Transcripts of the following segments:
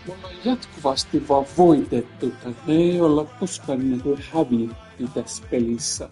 Mulla on jatkuvasti vaan voitettu, tai me ei olla koskaan niinku hävitty tässä pelissä.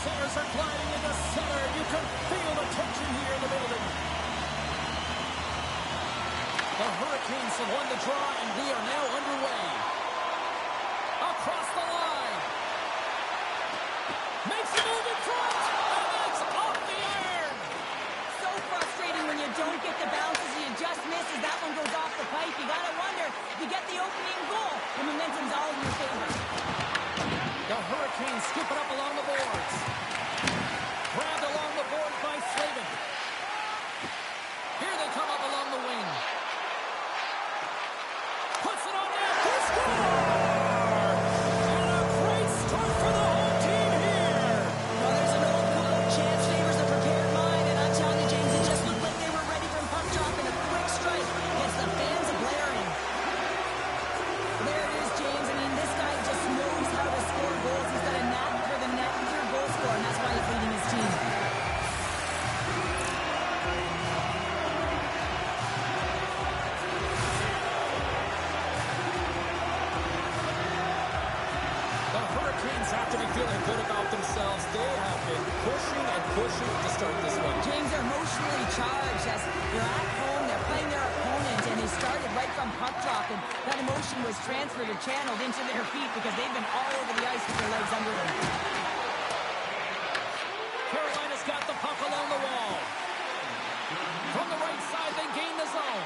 Centers are gliding into center. You can feel the tension here in the building. The Hurricanes have won the draw, and we are now underway. Across the line. Makes a move in front, and it's off the iron. So frustrating when you don't get the bounces. You just misses. That one goes off the pipe. You gotta wonder, you get the opening goal. The momentum's all in your favor. The Hurricanes scoop it up along the boards. Grabbed along the boards by Slavin. Here they come up along the wing. Puts it on net. He scores! And a great start for the home team here. Well, there's an old quote, chance favors a prepared mind, and I'm telling you, James, it just looked like they were ready from puck drop, and a quick strike gets the fans blaring. There it is, James. I mean, this guy just knows how to score goals. He's got a knack for the net. He's your goal scorer, and that's why he's leading his team. The Hurricanes have to be feeling good about themselves. They have been pushing and pushing to start this one. James, are emotionally charged as they're at home, they're playing their opponent, and they started right from puck drop, and that emotion was transferred or channeled into their feet because they've been all over the ice with their legs under them. Carolina's got the puck along the wall. From the right side, they gain the zone.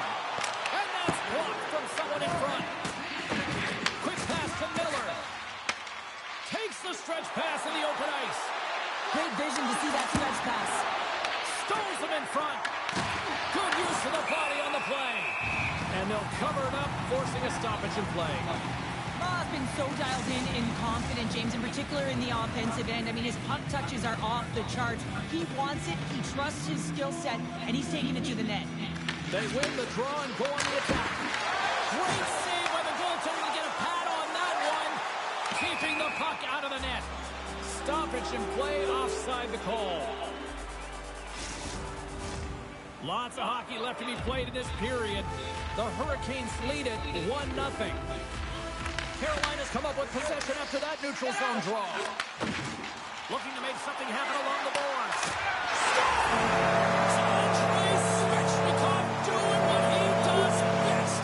And that's blocked from someone in front. Quick pass to Miller. Takes the stretch pass in the open ice. Great vision to see that stretch pass. Stones him in front. Good use of the body on the play. And they'll cover it up, forcing a stoppage in play. Ma's been so dialed in and confident, James, in particular in the offensive end. I mean, his puck touches are off the charts. He wants it, he trusts his skill set, and he's taking it to the net. They win the draw and go on the attack. Great save by the goaltender to get a pad on that one. Keeping the puck out of the net. Stoppage in play, offside the call. Lots of hockey left to be played in this period. The Hurricanes lead it 1-0. Carolina's come up with possession after that neutral zone draw. Looking to make something happen along the boards. Andrei Svechnikov doing what he does best.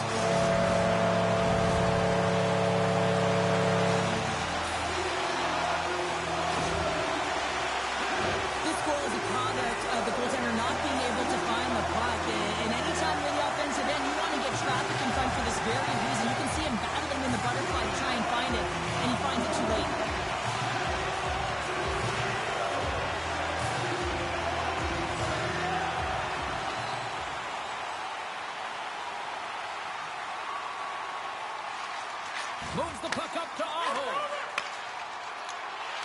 This goal is a product of the goaltender not being able to find the puck. And anytime you're in the offensive end, you want to get traffic in front for this very reason. You can see him battling in the butterfly to try and find it, and he finds it too late. Moves the puck up to Aho.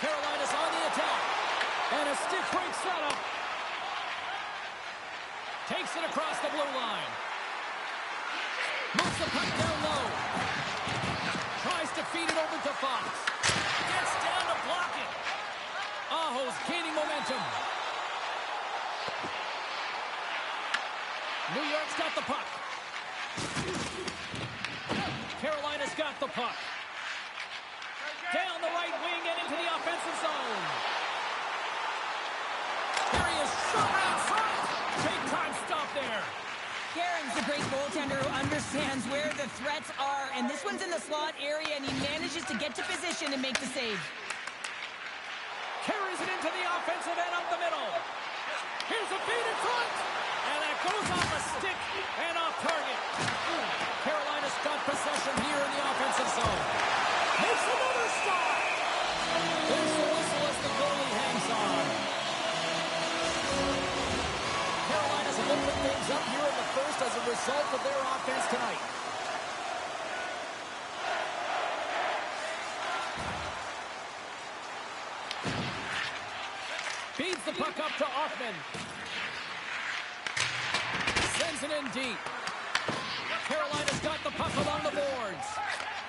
Carolina's on the attack. And a stick break setup. Takes it across the blue line. Moves the puck down low. Tries to feed it over to Fox. Gets down to block it. Aho's gaining momentum. New York's got the puck. Carolina's got the puck. Down the right wing and into the offensive zone. Here he is, shot in front. Big time stop there. Guerin's a great goaltender who understands where the threats are, and this one's in the slot area, and he manages to get to position and make the save. Carries it into the offensive end up the middle. Here's a feed in front. And that goes off a stick and off target. Carolina's got possession here in the offensive zone. Makes another stop. There's the whistle as the goalie hangs on. Carolina's opened things up here in the first as a result of their offense tonight. Feeds the puck up to Offman. Sends it in deep. Carolina's got the puck along the boards.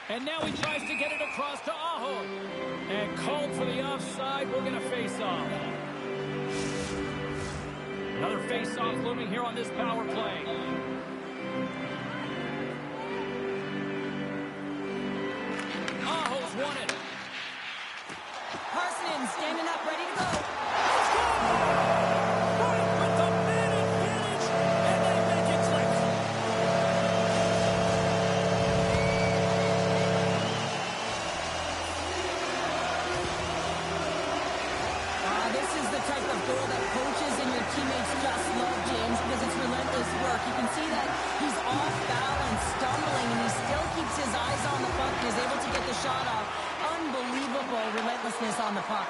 And now he tries to get it across to Aho. And called for the offside. We're going to face off. Another face-off looming here on this power play. Aho's won it. Harsonen standing up, ready to go. With the man advantage, and they make it click. This is the type of goal that coaches and your teammates just love, James, because it's relentless work. You can see that he's off balance, stumbling, and he still keeps his eyes on the puck and is able to get the shot off. Unbelievable relentlessness on the puck.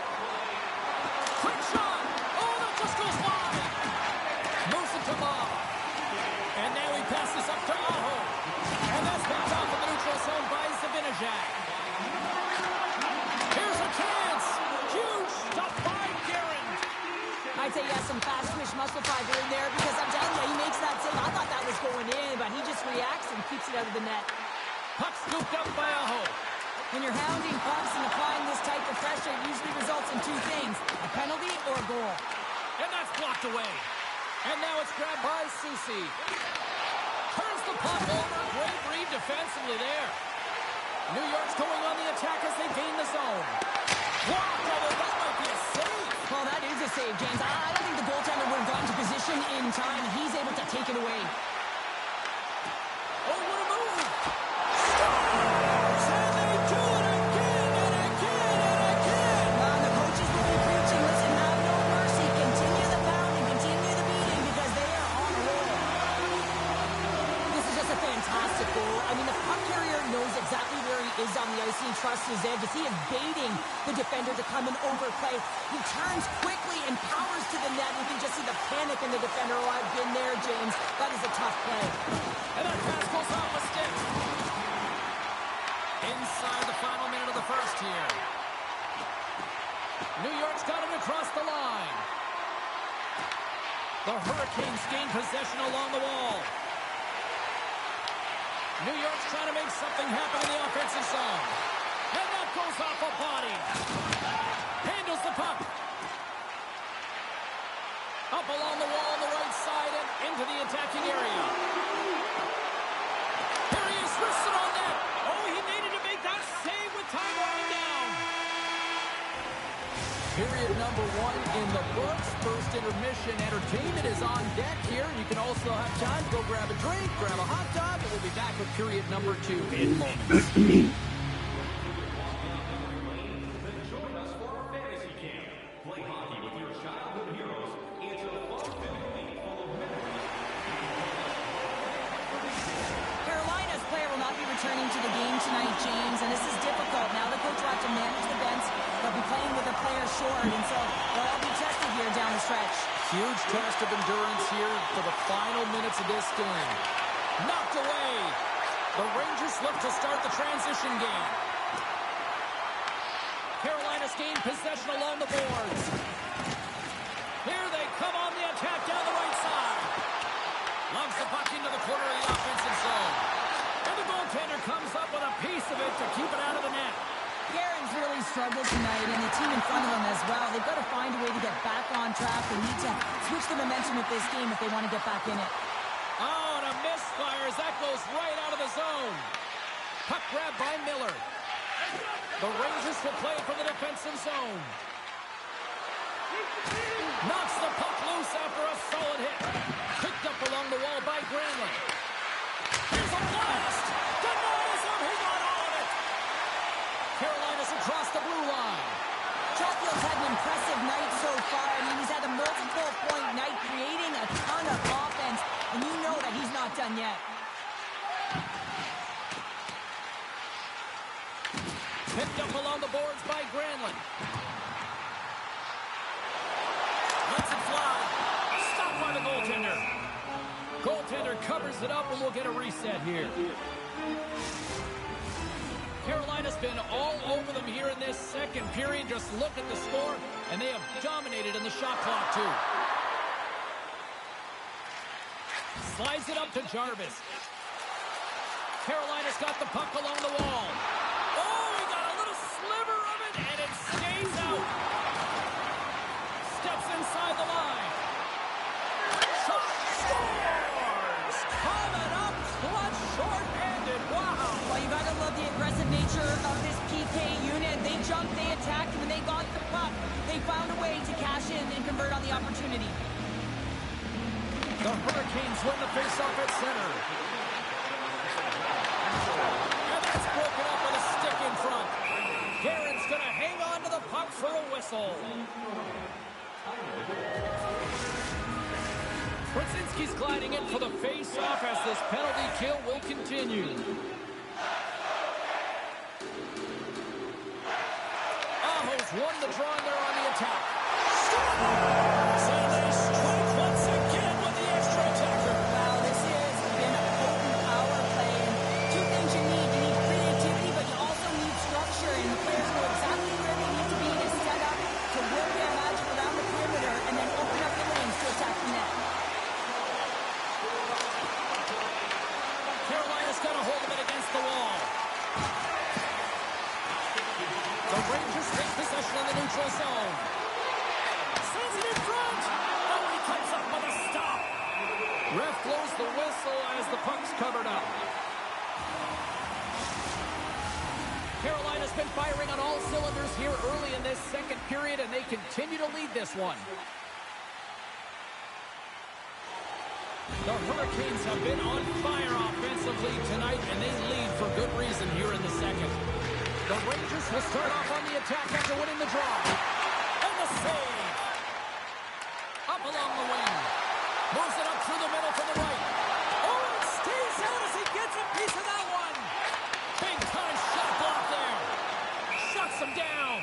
Quick shot. Oh, that just goes wide. Moves it to Law. And now he passes up to Aho. And that's picked off in the neutral zone by Zibanejad. Here's a chance. Huge stop by Guerin. I'd say he has some fast twitch muscle fiber in there because I'm telling you, he makes that save. I thought that was going in, but he just reacts and keeps it out of the net. Puck scooped up by Aho. When you're hounding pucks and applying this type of pressure, it usually results in two things, a penalty or a goal. And that's blocked away. And now it's grabbed by Soucy. Turns the puck over. Great read defensively there. New York's going on the attack as they gain the zone. Blocked, although that might be a save. Well, that is a save, James. I don't think the goaltender would have gotten to position in time. He's able to take it away. Oh, what a move. Stops! And they do it again and again and again. The coaches will be preaching, listen, have no mercy. Continue the pounding, continue the beating because they are on a roll. This is just a fantastic goal. I mean, the puck carrier knows exactly where he is on the ice. He trusts his edge as he is baiting the defender to come and overplay. He turns quickly and powers to the net. You can just see the panic in the defender. Oh, I've been there, James. That is a tough play. And that pass goes off a stick. Inside the final minute of the first here. New York's got it across the line. The Hurricanes gain possession along the wall. New York's trying to make something happen in the offensive zone. And that goes off a body. Handles the puck. Up along the wall on the right side and into the attacking area. Here he is, wrists it on net. Oh, he needed to make that save with time running down. Period number 1 in the books. First intermission entertainment is on deck here. You can also have time to go grab a drink, grab a hot dog, and we'll be back with period number 2 in moments. Carolina's player will not be returning to the game tonight, James, and this is difficult. Now the coach will have to manage the bench. They'll be playing with a player short, and so they'll all be tested here down the stretch. Huge test of endurance here for the final minutes of this game. Knocked away. The Rangers look to start the transition game. Carolina's gained possession along the boards. Here they come on the attack down the right side. Lungs the puck into the corner of the offensive zone. And the goaltender comes up with a piece of it to keep it out of the net. Guerin's really struggled tonight, and the team in front of him as well. They've got to find a way to get back on track. They need to switch the momentum of this game if they want to get back in it. Oh, and a misfire as that goes right out of the zone. Puck grab by Miller. The Rangers will play from the defensive zone. Knocks the puck loose after a solid hit. Picked up along the wall by Granlund. Here's a blast! Denies him! He got all of it! Carolina's across the blue line. Caulfield's had an impressive night so far. I mean, he's had a multiple-point night, creating a ton of offense, and you know that he's not done yet. Picked up along the boards by Granlund. Lets it fly. Stopped by the goaltender. Goaltender covers it up, and we'll get a reset here. Carolina's been all over them here in this second period. Just look at the score, and they have dominated in the shot clock, too. Slides it up to Jarvis. Carolina's got the puck along the wall. Oh, he got a little sliver of it, and it stays out. Steps inside the line. Shot, scores! Coming up, clutch, short-handed. Wow! Well, you gotta love the aggressive nature of this PK unit. They jumped, they attacked, and when they got the puck, they found a way to cash in and convert on the opportunity. The Hurricanes win the faceoff at center. And that's broken up with a stick in front. Guerin's going to hang on to the puck for a whistle. Brzezinski's gliding in for the faceoff as this penalty kill will continue. Aho's won the draw and they're on the attack. So they strike once again with the extra attacker. Wow, this has been a potent power play. And two things you need. You need creativity, but you also need structure. And the players know exactly where they need to be to set up, to work their magic around the perimeter, and then open up the lanes to attack the net. Carolina's got a hold of it against the wall. The Rangers take possession in the neutral zone. Sends it in front. Oh, he comes up with a stop. Ref blows the whistle as the puck's covered up. Carolina's been firing on all cylinders here early in this second period, and they continue to lead this one. The Hurricanes have been on fire offensively tonight, and they lead for good reason here in the second. The Rangers will start off on the attack after winning the draw. And the save. Up along the wing. Moves it up through the middle for the right. Oh, it stays out as he gets a piece of that one. Big time shot block there. Shuts him down.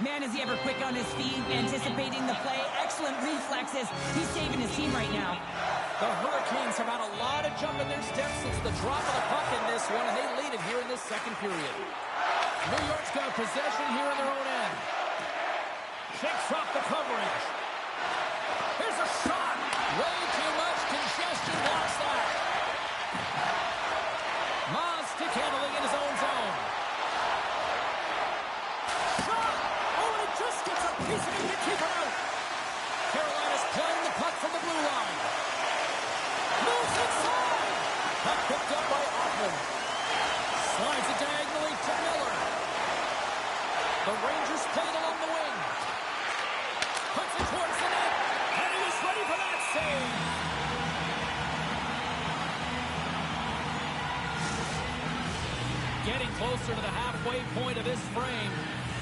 Man, is he ever quick on his feet, anticipating the play. Excellent reflexes. He's saving his team right now. The Hurricanes have had a lot of jump in their steps since the drop of the puck in this one, and they lead it here in this second period. New York's got possession here in their own end. Shakes off the coverage. Here's a shot. Way too much congestion blocks that. Ma's stick handling in his own zone. Shot. Oh, and it just gets a piece of it to keep it out. Carolina's playing the puck from the blue line. Puck picked up by Ottman. Slides it diagonally to Miller. The Rangers play it along the wing. Puts it towards the net. And he was ready for that save. Getting closer to the halfway point of this frame.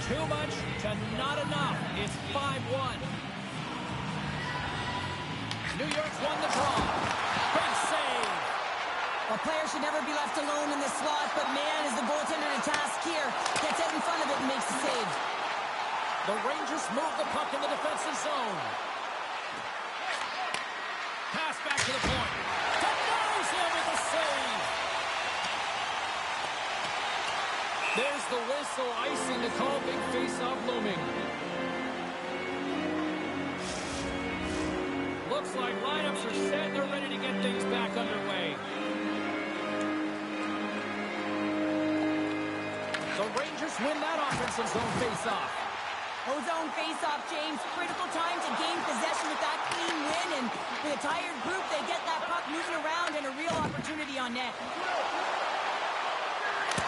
Too much to not enough. It's 5-1. New York's won the draw. Big save. A player should never be left alone in the slot, but man, is the goaltender to task here. Gets out in front of it and makes the save. The Rangers move the puck in the defensive zone. Pass back to the point. Denies him with a save. There's the whistle, icing the call. Big face-off looming. Looks like lineups are set. They're ready to get things back underway. The Rangers win that offensive zone face-off. Zone face-off, James. Critical time to gain possession with that clean win. And with a tired group, they get that puck moving around and a real opportunity on net.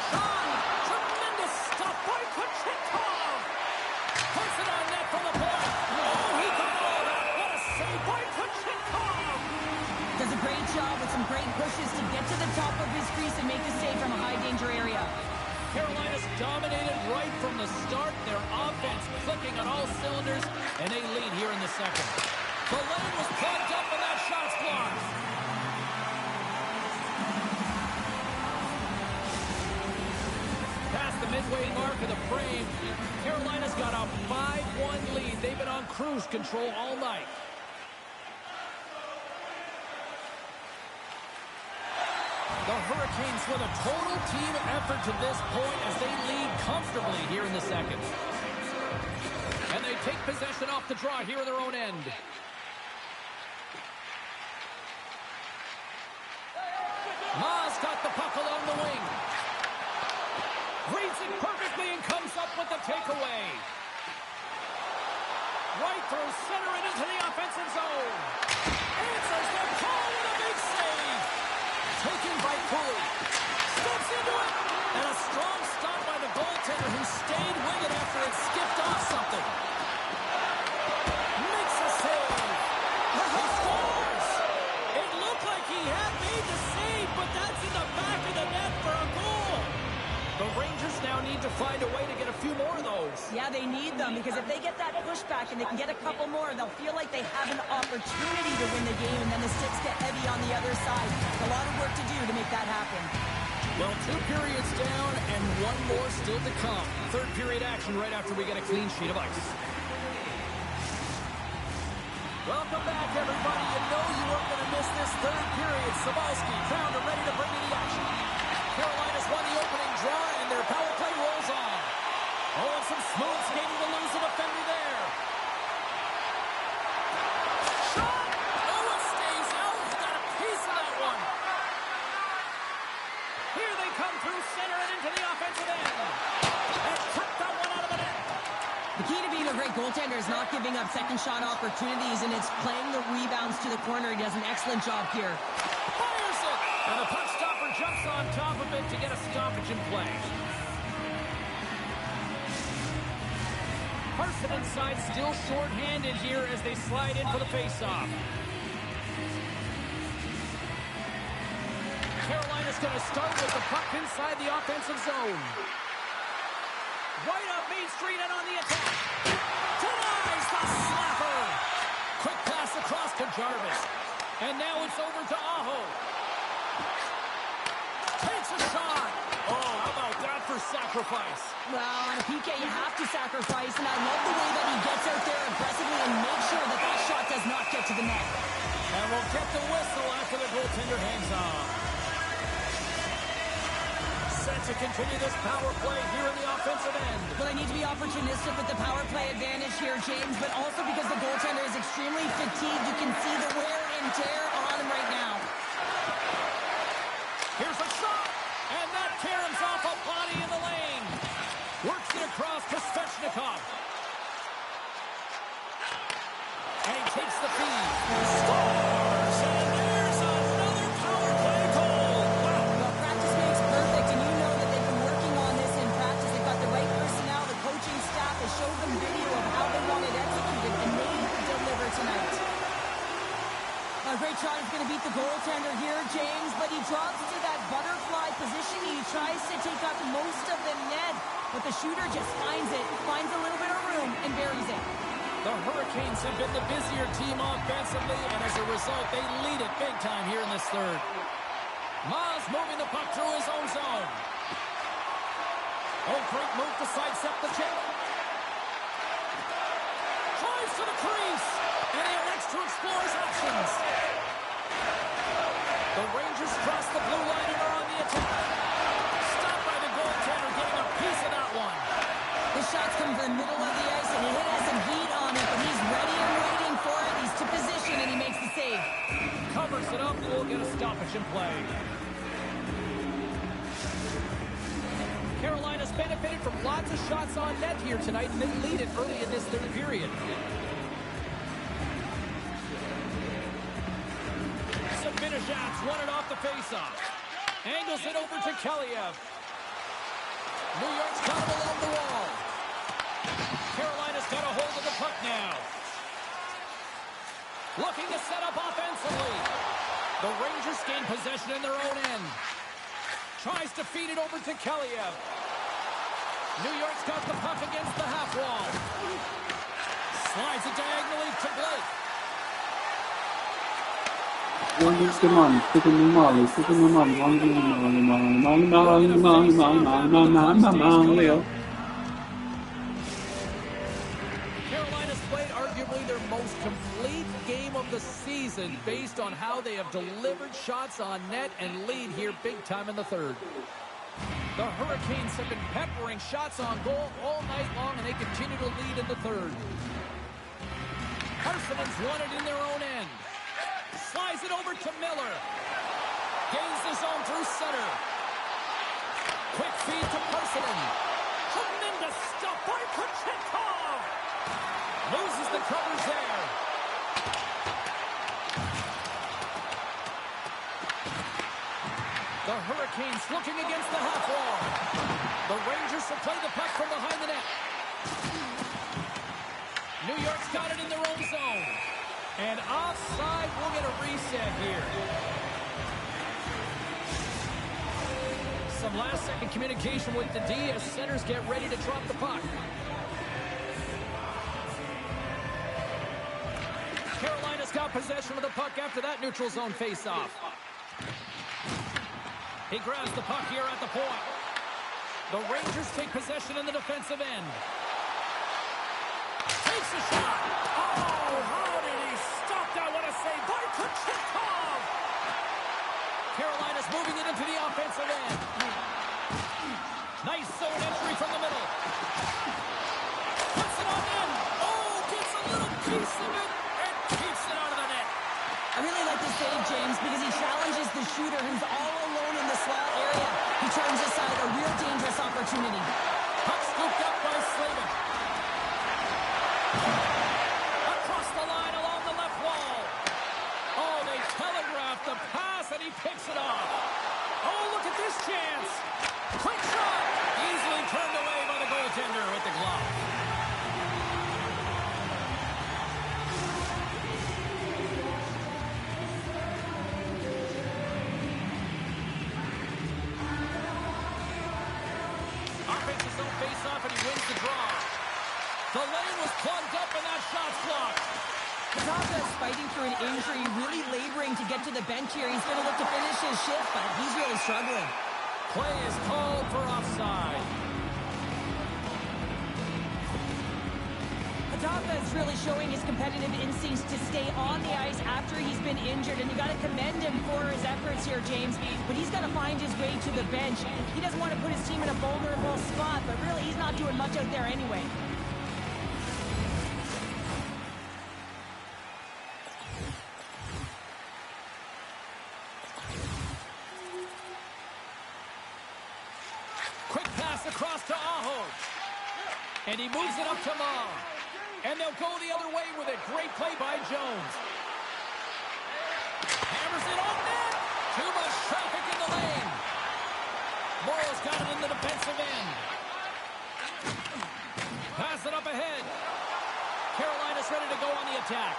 Sean, tremendous stuff by Kochetkov. Puts it on net from the point. Oh, he got all that. What a save by Kochetkov. Does a great job with some great pushes to get to the top of his crease and make the save from a high-danger area. Carolina's dominated right from the start. Their offense clicking on all cylinders, and they lead here in the second. The lane was plugged up and that shot's blocked. Past the midway mark of the frame, Carolina's got a 5-1 lead. They've been on cruise control all night. The Hurricanes with a total team effort to this point as they lead comfortably here in the second. And they take possession off the draw here in their own end. Ma's got the puck along the wing. Reads it perfectly and comes up with the takeaway. Right through center and into the offensive zone. Answers the call with a big save. Taken by Cooley. Steps into it. And a strong stop by the goaltender who stayed with it after it skipped off something. Makes a save. He scores. It looked like he had made the save, but that's in the back of the net for a goal. The Rangers now need to find a way to get a few more of those. Yeah, they need them, because if they get that pushback and they can get a couple more, they'll feel like they have an opportunity to win the game, and then the sticks get heavy on the other side. A lot of work to do to make that happen. Well, 2 periods down and 1 more still to come. Third period action right after we get a clean sheet of ice. Welcome back, everybody. You know you weren't going to miss this third period. Sabalski found and ready to bring in the action. Carolina's won the opening draw, and their power play rolls on. Oh, and some smooth skating to lose a defender there. Shot! Oh, it stays out. He got a piece of that one. Here they come through center and into the offensive end. And cut that one out of the net. The key to being a great goaltender is not giving up second shot opportunities, and it's playing the rebounds to the corner. He does an excellent job here. Fires it! And the puck stopper jumps on top of it to get a stoppage in play. Carson inside, still short-handed here as they slide in for the face-off. Carolina's going to start with the puck inside the offensive zone. Right up Main Street and on the attack. Denies the slapper. Quick pass across to Jarvis. And now it's over to Aho. Takes a shot. Oh, how about that for sacrifice? Well, on a PK, you have to sacrifice, and I love the way that he gets out there aggressively and makes sure that that shot does not get to the net. And we'll get the whistle after the goaltender hangs on. Set to continue this power play here in the offensive end. Well, they need to be opportunistic with the power play advantage here, James, but also because the goaltender is extremely fatigued. You can see the wear and tear on him right now. Here's a shot, and that caroms off a body in the lane. Works it across to Svechnikov. And he takes the feed. Scores! And there's another power play goal. great shot. He's going to beat the goaltender here, James, but he drops to that butterfly position. He tries to take up most of the net, but the shooter just finds a little bit of room, and buries it. The Hurricanes have been the busier team offensively, and as a result, they lead it big time here in this third. Miles moving the puck through his own zone. Oh, great move to sidestep the check. Drives to the crease, and he elects to explore his options. The Rangers cross the blue line and are on the attack. Stopped by the goaltender, getting a piece of that one. The shots come from the middle of the ice, and he has some heat on it, but he's ready and waiting for it. He's to position, and he makes the save. Covers it up, and we'll get a stoppage in play. Carolina's benefited from lots of shots on net here tonight, and they lead it early in this third period. Sabinajad's won it off the faceoff. Angles it over to Kaliev. New York's got it along the wall. Carolina's got a hold of the puck now. Looking to set up offensively. The Rangers gain possession in their own end. Tries to feed it over to Kaliev. New York's got the puck against the half wall. Slides it diagonally to Blake. Carolina's played arguably their most complete game of the season based on how they have delivered shots on net and lead here big time in the third. The Hurricanes have been peppering shots on goal all night long, and they continue to lead in the third. Parsonen's won it in their own end. Slides it over to Miller. Gains the zone through center. Quick feed to Parsonen. Tremendous stuff by Kochetkov. Loses the covers there. The Hurricanes looking against the half wall. The Rangers will play the puck from behind the net. New York's got it in their own zone. And offside, we'll get a reset here. Some last-second communication with the D as centers get ready to drop the puck. Carolina's got possession of the puck after that neutral zone face-off. He grabs the puck here at the point. The Rangers take possession in the defensive end. Takes a shot. Oh, how did he stop that? What a save by Kochetkov! Carolina's moving it into the offensive end. Nice zone entry from the middle. Puts it on in. Oh, gets a little piece of it and keeps it out of the net. I really like this save, James, because he challenges the shooter who's all alone in the slot area. He turns aside a real dangerous opportunity. Puck scooped up by Slavin. Across the line along the left wall. Oh, they telegraphed the pass, and he picks it off. Oh, look at this chance. Quick shot. Easily turned away by the goaltender with the glove. Offensive zone face-off, and he wins the draw. The lane was plugged up, and that shot's blocked. Kazaka's fighting through an injury, really laboring to get to the bench here. He's going to look to finish his shift, but he's really struggling. Play is called for offside. Kazaka is really showing his competitive instincts to stay on the ice after he's been injured, and you got to commend him for his efforts here, James. But he's got to find his way to the bench. He doesn't want to put his team in a vulnerable spot, but really he's not doing much out there anyway. Quick pass across to Aho. And he moves it up to Ma. And they'll go the other way with it. Great play by Jones. Hammers it on net. Too much traffic in the lane. Morrow's got it in the defensive end. Pass it up ahead. Carolina's ready to go on the attack.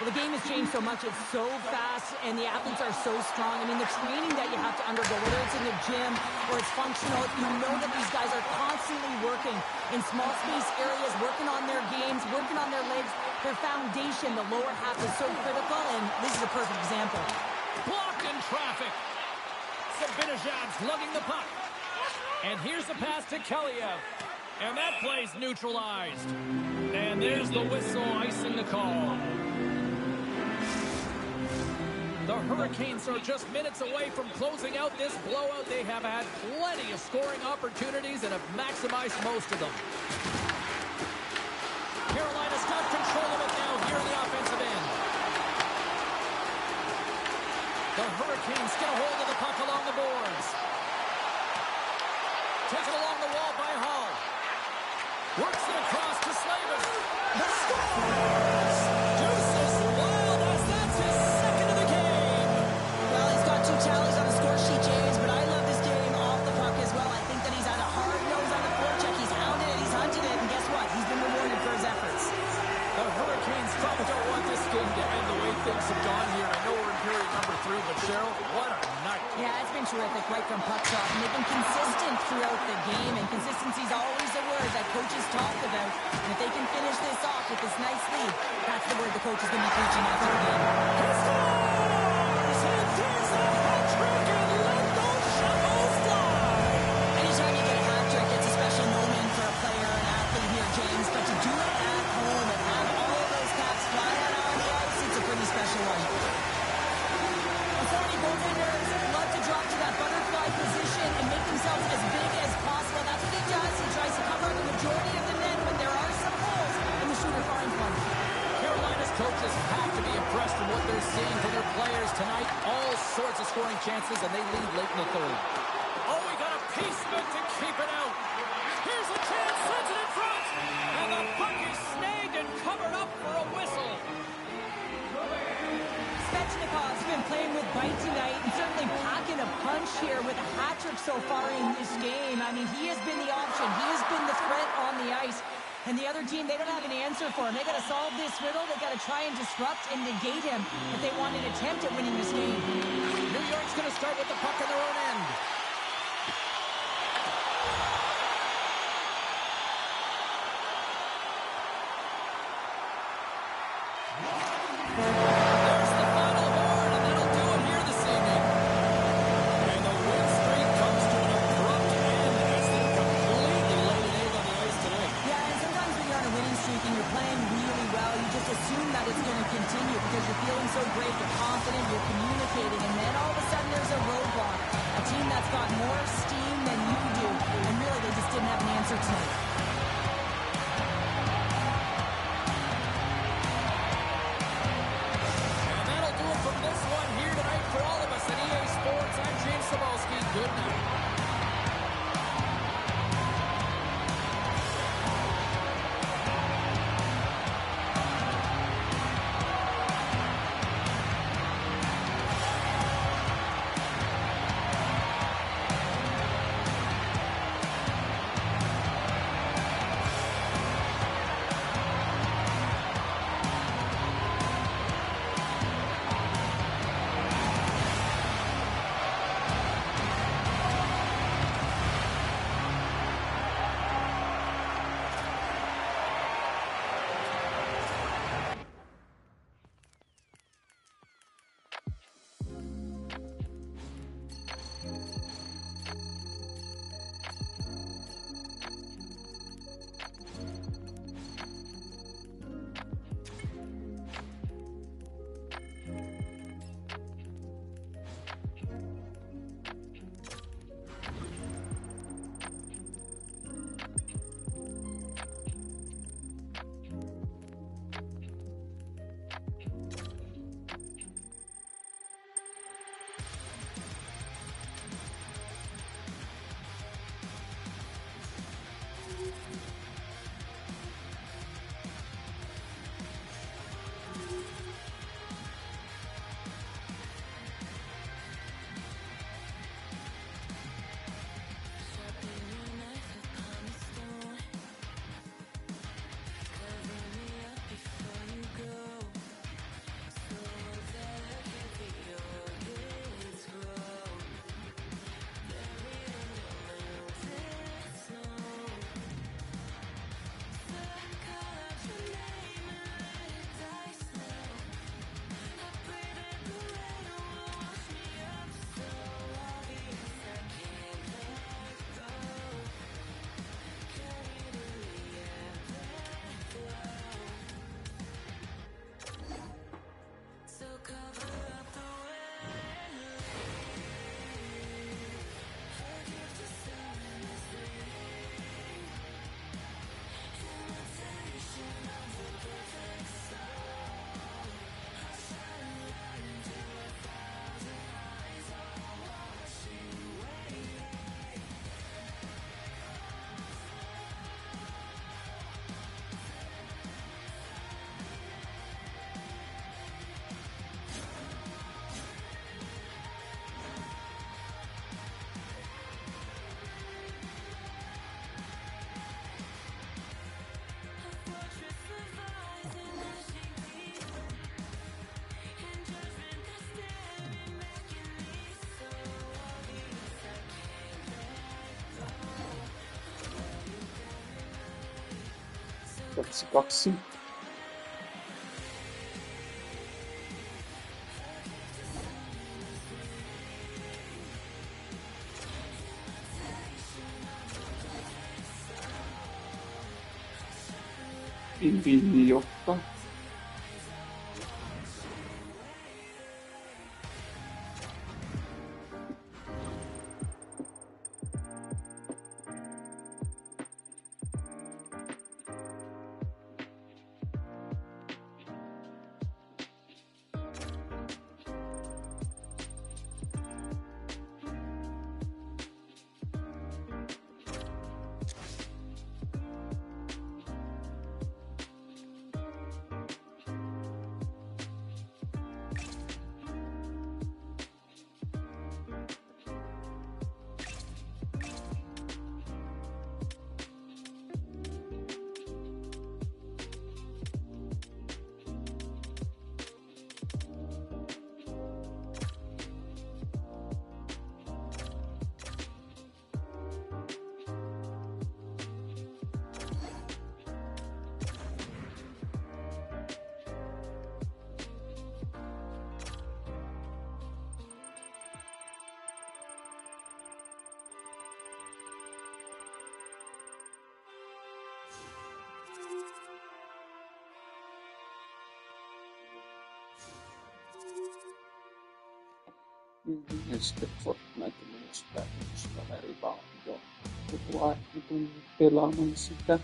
Well, the game has changed so much. It's so fast, and the athletes are so strong. I mean, the training that you have to undergo, whether it's in the gym or it's functional, you know that these guys are constantly working in small space areas, working on their games, working on their legs. Their foundation, the lower half, is so critical, and this is a perfect example. Blocked in traffic. Sabinajad's lugging the puck. And here's the pass to Keliev. And that play's neutralized. And there's the whistle icing the call. The Hurricanes are just minutes away from closing out this blowout. They have had plenty of scoring opportunities and have maximized most of them. Carolina's got control of it now here in the offensive end. The Hurricanes get a hold of the puck along the boards. Taken along the wall by Hall. Works it across to Slavin. The scores! Deuces Wild as that's his second of the game. Well, he's got 2 tallies on the score sheet, James, but I love this game off the puck as well. I think that he's had a hard nose on the forecheck. He's hounded it, he's hunted it, and guess what? He's been rewarded for his efforts. The Hurricanes probably don't want this game to end the way things have gone here. I know we're in period number 3, but Cheryl, what a night. Yeah, it's been terrific right from puck drop, and they've been consistent throughout the game, and consistency is always a word that coaches talk about. And if they can finish this off with this nice lead, that's the word the coach is going to be preaching after the game. He scores! He gets a hat trick and let those shovels fly! Anytime you get a hat trick, it's a special moment for a player or an athlete here, James, but to do it at home and have all of those caps fly out on the ice, it's a pretty special one. Authority goaltenders love to drop to that butterfly position and make themselves as big as possible. That's what he does. He tries to cover the majority of the net, but there are some holes, and the shooter finds one. Carolina's coaches have to be impressed with what they're seeing from their players tonight. All sorts of scoring chances, and they lead late in the third. Oh, we got a pieceman to keep it out. Here's a chance, sends it in front. And the puck is snagged and covered up for a whistle. Svechnikov's been playing with bite tonight and certainly packing a punch here with a hat trick so far in this game. I mean, he has been the option. He has been the threat on the ice. And the other team, they don't have an answer for him. They got to solve this riddle. They got to try and disrupt and negate him if they want an attempt at winning this game. New York's going to start with the puck on their own end. There's the final horn, and that'll do it here this evening. And the win streak comes to an abrupt end as they're completely laid an egg on the ice tonight. Yeah, and sometimes when you're on a winning streak and you're playing really well, you just assume that it's going to continue because you're feeling so great, you're confident, you're communicating, and then all of a sudden there's a roadblock. A team that's got more steam than you do, and really they just didn't have an answer tonight. And that'll do it from this one here tonight for all of us at EA Sports. I'm James Cebulski. Good night. 2-2. Pingviini johtaa. Ja sitten Fortnite myös päätöskaveri vaan jo koko ajan pelaamaan sitä.